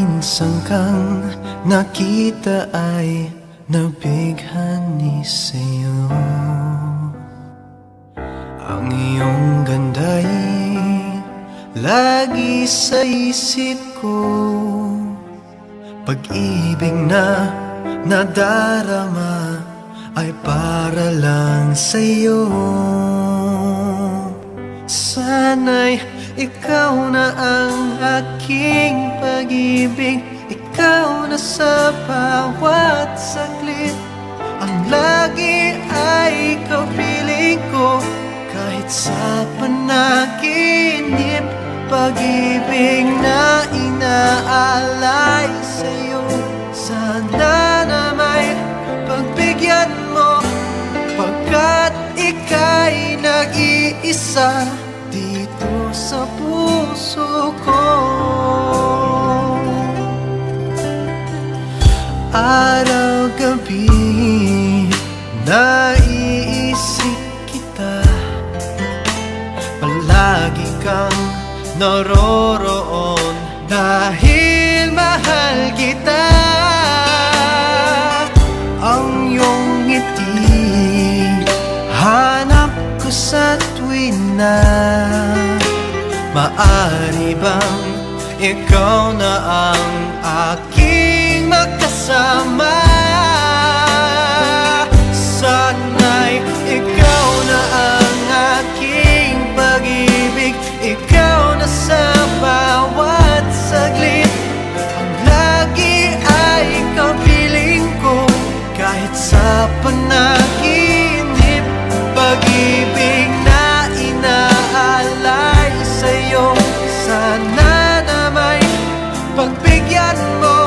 minsan kang nakita ay nabighani sa'yo. Ang iyong ganda'y lagi sa isip ko, pag-ibig na nadarama ay para lang sa'yo. Sana'y ikaw na ang aking pag-ibig, ikaw na sa bawat saglit. Ang lagi ay ikaw piling ko, kahit sa panaginip. Pag-ibig na inaalay sa'yo, sana na may pagbigyan mo, pagkat ika'y nag-iisa dito sa puso ko. Araw-gabi naiisip kita, palagi kang naroroon dahil mahal kita. Ang iyong ngiti hanap ko sa tuwin na maari bang ikaw na ang aking makasama. Sana'y ikaw na ang aking pag-ibig, ikaw na sa bawat saglit. Ang lagi ay ikaw piling ko, kahit sa panaginip. Pag-ibig na inaalay sa'yo, sana na may pagbigyan mo,